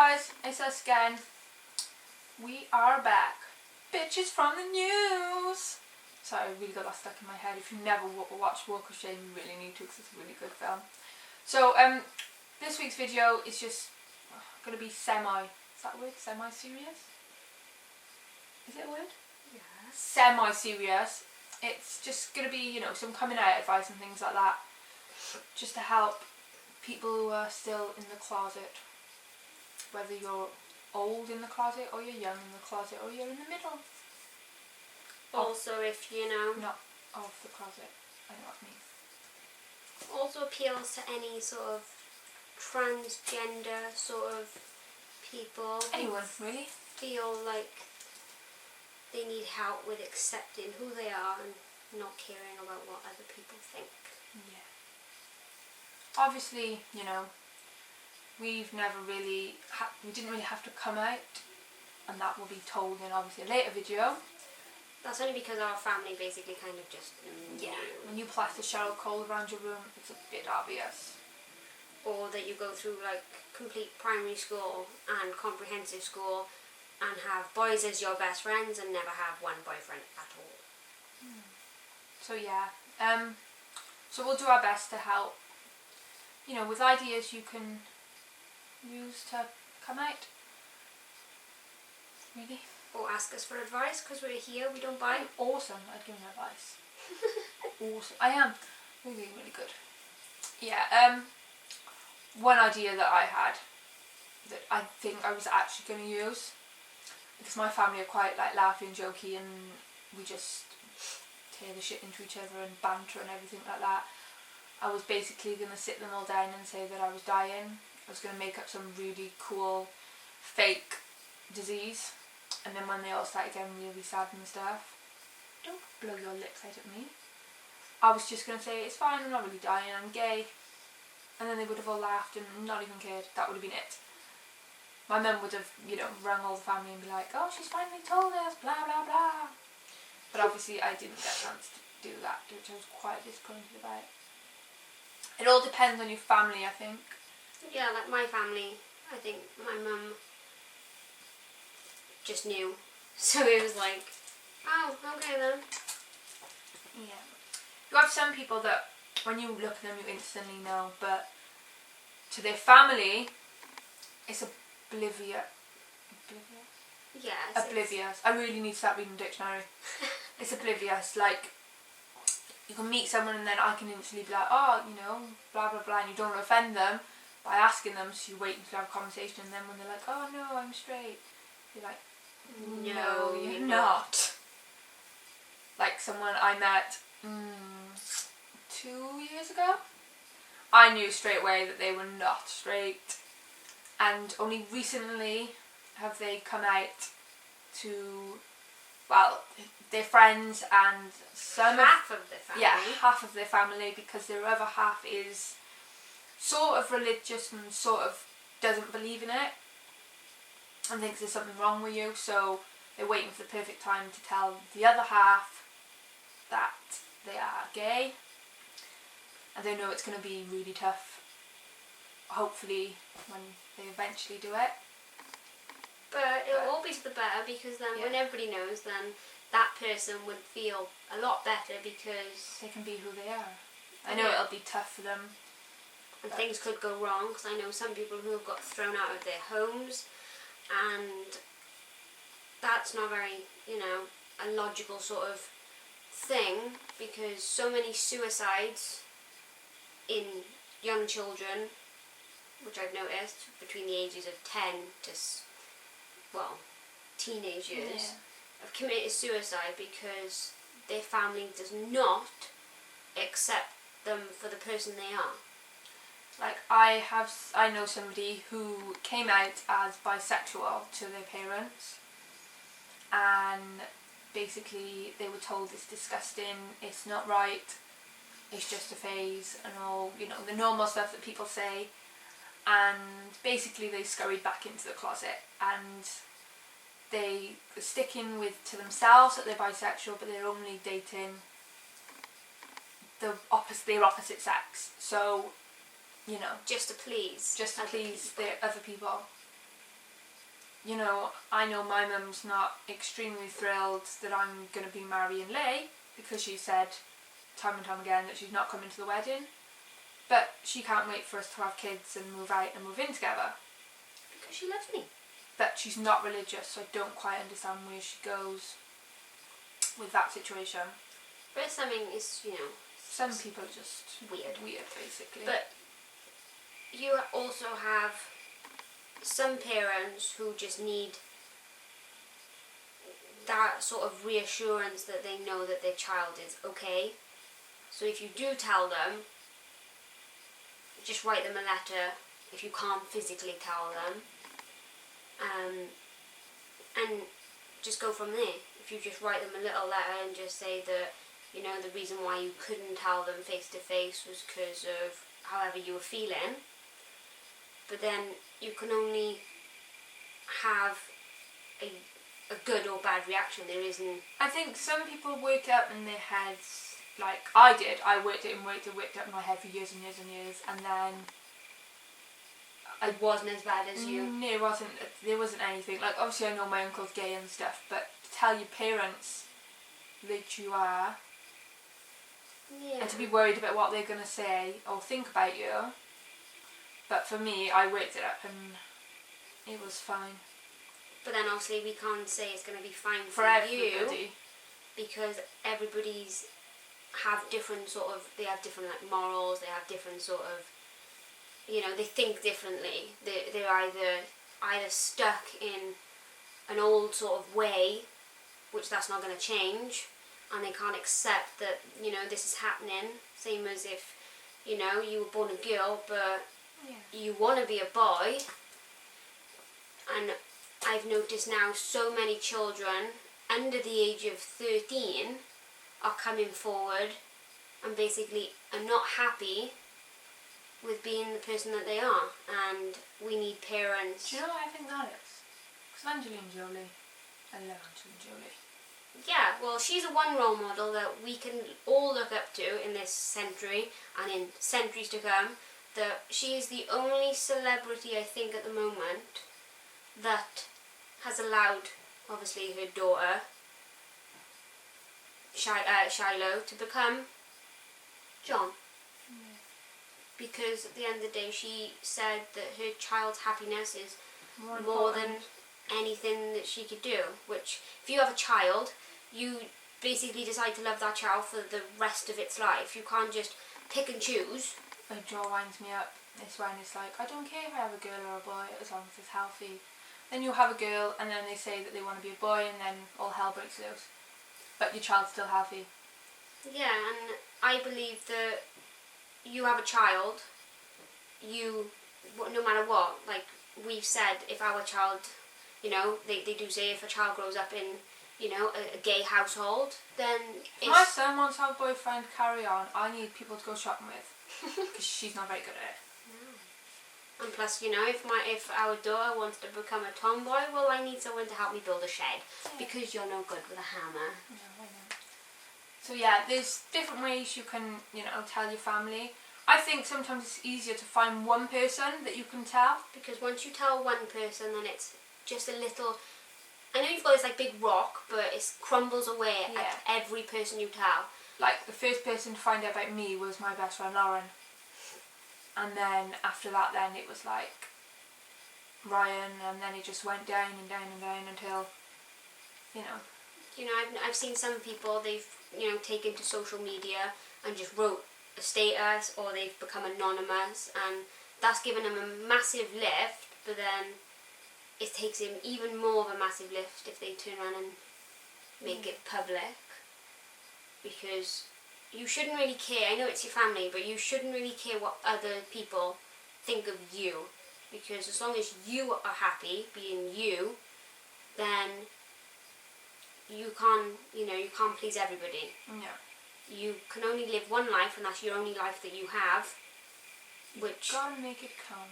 guys, it's us again. We are back. Bitches from the news. Sorry, I really got that stuck in my head. If you never watched Walk of Shame, you really need to because it's a really good film. So, this week's video is just going to be is that a word? Semi-serious? Is it a word? Yes. Semi-serious. It's just going to be, you know, some coming out advice and things like that. Just to help people who are still in the closet. Whether you're old in the closet or you're young in the closet or you're in the middle. Also, if you know... Not of the closet. I know what I mean. Also appeals to any sort of transgender sort of people. Anyone, really? Feel like they need help with accepting who they are and not caring about what other people think. Yeah. Obviously, you know, we've never really, we didn't really have to come out, and that will be told in obviously a later video. That's only because our family basically kind of just When you plaster Cheryl Cole around your room, it's a bit obvious. Or that you go through like complete primary school and comprehensive school and have boys as your best friends and never have one boyfriend at all. So yeah, so we'll do our best to help, you know, with ideas you can use to come out. Really? Or ask us for advice because we're here, we don't bite. I'm awesome at giving advice. Awesome. I am really, really good. Yeah, one idea that I had that I think I was actually going to use, because my family are quite like laughy and jokey and we just tear the shit into each other and banter and everything like that. I was basically going to sit them all down and say that I was dying. I was going to make up some really cool fake disease, and then when they all started getting really sad and stuff, don't blow your lips out at me. I was just going to say, it's fine, I'm not really dying, I'm gay. And then they would have all laughed and not even cared. That would have been it. My mum would have, you know, rung all the family and be like, oh, she's finally told us, blah, blah, blah. But obviously I didn't get a chance to do that, which I was quite disappointed about. It all depends on your family, I think. Yeah, like my family, I think my mum just knew. So it was like, oh, okay then. Yeah. You have some people that when you look at them you instantly know, but to their family it's oblivious. Yeah. Oblivious. I really need to start reading the dictionary. It's oblivious. Like, you can meet someone and then I can instantly be like, oh, you know, blah blah blah, and you don't want to offend them by asking them, so you wait until you have a conversation, and then when they're like, oh no, I'm straight, you're like, no, you're not. Like someone I met 2 years ago, I knew straight away that they were not straight, and only recently have they come out to, well, their friends and some half of their family. Yeah, half of their family, because their other half is sort of religious and sort of doesn't believe in it and thinks there's something wrong with you, so they're waiting for the perfect time to tell the other half that they are gay, and they know it's going to be really tough, hopefully, when they eventually do it. But it'll all be to the better, because then when everybody knows, then that person would feel a lot better because they can be who they are. I know it'll be tough for them. And things could go wrong, because I know some people who have got thrown out of their homes, and that's not very, you know, a logical sort of thing, because so many suicides in young children, which I've noticed, between the ages of 10 to, well, teenage years, have committed suicide because their family does not accept them for the person they are. Like, I know somebody who came out as bisexual to their parents, and basically they were told it's disgusting, it's not right, it's just a phase, and all, you know, the normal stuff that people say, and basically they scurried back into the closet, and they are sticking to themselves that they're bisexual, but they're only dating their opposite sex. So, you know, just to please the other people. you know, I know my mum's not extremely thrilled that I'm going to be marrying Leigh, because she said time and time again that she's not coming to the wedding, but she can't wait for us to have kids and move out and move in together. Because she loves me. But she's not religious, so I don't quite understand where she goes with that situation. But something is, you know, some people are just weird, basically. But you also have some parents who just need that sort of reassurance that they know that their child is okay. So if you do tell them, just write them a letter if you can't physically tell them, and just go from there. If you just write them a little letter and just say that, you know, the reason why you couldn't tell them face to face was because of however you were feeling, but then you can only have a good or bad reaction. There isn't. I think some people work it up in their heads, like I did. I worked it up in my head for years and years and years, and then it wasn't as bad as you. No, it wasn't. There wasn't anything. Like, obviously I know my uncle's gay and stuff, but to tell your parents that you are, and to be worried about what they're going to say or think about you. But for me, I worked it up and it was fine. But then obviously we can't say it's going to be fine for everybody, you, because everybody's have different sort of, they have different like morals, they have different sort of, you know, they think differently. They're either stuck in an old sort of way, which that's not going to change, and they can't accept that, you know, this is happening. Same as if, you know, you were born a girl but you want to be a boy. And I've noticed now so many children under the age of 13 are coming forward and basically are not happy with being the person that they are, and we need parents. Do you know what I think that is? Because Angelina Jolie, I love Angelina Jolie. Yeah, well, she's a one role model that we can all look up to in this century and in centuries to come. That she is the only celebrity, I think, at the moment that has allowed, obviously, her daughter Shiloh to become John. Because at the end of the day, she said that her child's happiness is more than anything that she could do. Which, if you have a child, you basically decide to love that child for the rest of its life. You can't just pick and choose. My jaw winds me up. It's when it's like, I don't care if I have a girl or a boy as long as it's healthy. Then you have a girl and then they say that they want to be a boy and then all hell breaks loose. But your child's still healthy. Yeah, and I believe that you have a child, you, no matter what, like we've said, if our child, you know, they do say if a child grows up in, you know, a gay household, then if my son wants to have a boyfriend, carry on. I need people to go shopping with. Because she's not very good at it. No. And plus, you know, if our daughter wants to become a tomboy, well, I need someone to help me build a shed. Yeah. Because you're no good with a hammer. No, I know. So yeah, there's different ways you can, you know, tell your family. I think sometimes it's easier to find one person that you can tell. Because once you tell one person, then it's just a little... I know you've got this like big rock, but it crumbles away at every person you tell. Like, the first person to find out about me was my best friend Lauren. And then after that, then it was like Ryan, and then it just went down and down and down until, you know. You know, I've seen some people, they've, you know, taken to social media and just wrote a status, or they've become anonymous, and that's given them a massive lift, but then it takes him even more of a massive lift if they turn around and make it public. Because you shouldn't really care, I know it's your family, but you shouldn't really care what other people think of you. Because as long as you are happy being you, then you can't please everybody. No. You can only live one life, and that's your only life that you have. Which, you gotta make it count.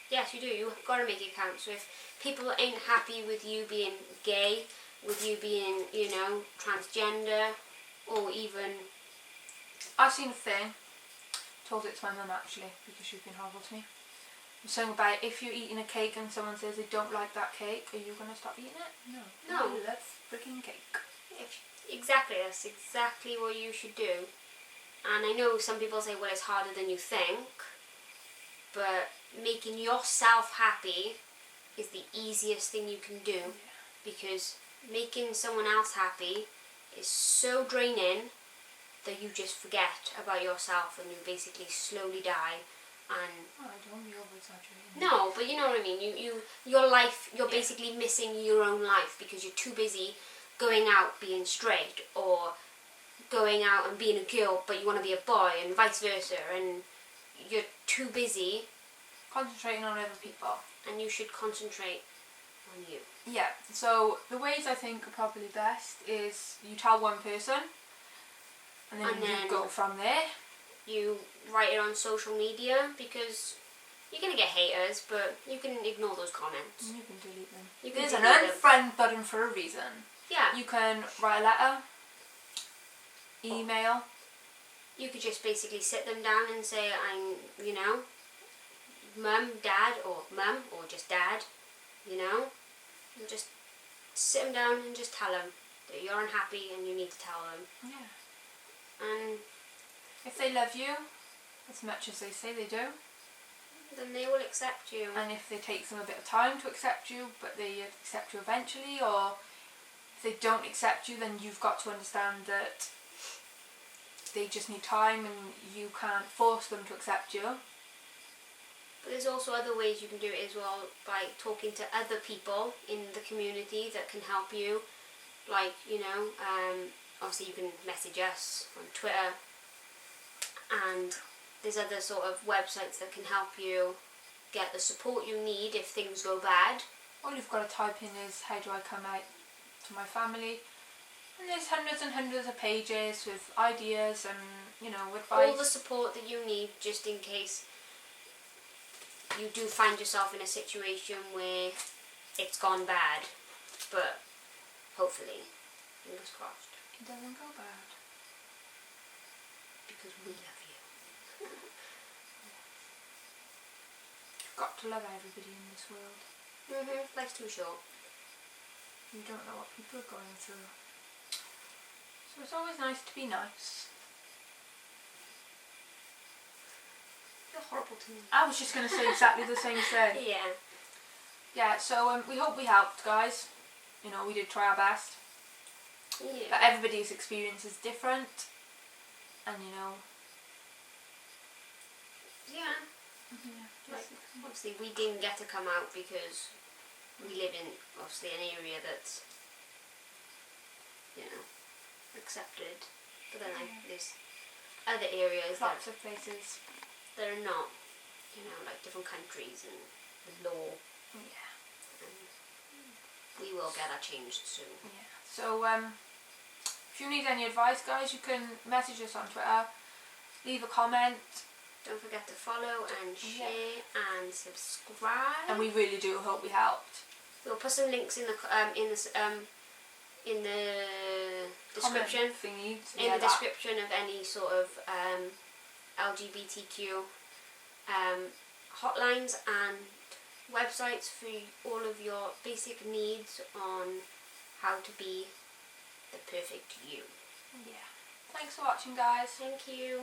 Yes, you do. You've got to make it count. So if people ain't happy with you being gay, with you being, you know, transgender, or even... I've seen a thing, told it to my mum actually, because she's been horrible to me. Something about if you're eating a cake and someone says they don't like that cake, are you going to stop eating it? No. No. That's freaking cake. Exactly, that's exactly what you should do. And I know some people say, well, it's harder than you think, but making yourself happy is the easiest thing you can do, because making someone else happy is so draining that you just forget about yourself and you basically slowly die. And I don't be over-exaggerating. no, but you know what I mean. Your life, you're basically missing your own life because you're too busy going out being straight, or going out and being a girl but you want to be a boy, and vice versa, and you're too busy Concentrating on other people. and you should concentrate on you. Yeah, so the ways I think are probably best is you tell one person and then you go from there. You write it on social media, because you're going to get haters, but you can ignore those comments. You can delete them. You can There's an delete them. unfriend button for a reason. Yeah. You can write a letter, email. You could just basically sit them down and say, I'm, mum, dad, or mum, or just dad, and just sit them down and just tell them that you're unhappy and you need to tell them. Yeah. And if they love you as much as they say they do, then they will accept you. and if it takes them a bit of time to accept you, but they accept you eventually, or if they don't accept you, then you've got to understand that they just need time and you can't force them to accept you. But there's also other ways you can do it as well, by talking to other people in the community that can help you. Like, obviously you can message us on Twitter, and there's other sort of websites that can help you get the support you need if things go bad. All you've got to type in is, how do I come out to my family? And there's hundreds and hundreds of pages with ideas and, advice. All the support that you need, just in case you do find yourself in a situation where it's gone bad. But hopefully, fingers crossed, it doesn't go bad. because we love you. You've got to love everybody in this world. Life's too short. You don't know what people are going through. So it's always nice to be nice. You're horrible to me. I was just going to say exactly the same thing. Yeah. Yeah, so we hope we helped, guys. We did try our best. Yeah. But everybody's experience is different. And, Yeah. Like, obviously we didn't get to come out because we live in, obviously, an area that's, accepted. But then there's other areas lots of places that are not, like different countries and the law. Yeah. And we will get that changed soon. Yeah. So if you need any advice, guys, you can message us on Twitter, leave a comment. Don't forget to follow and share and subscribe. And we really do hope we helped. We'll put some links in the description. Thingy. In the description of any sort of LGBTQ hotlines and websites for all of your basic needs on how to be the perfect you. Yeah. Thanks for watching, guys. Thank you.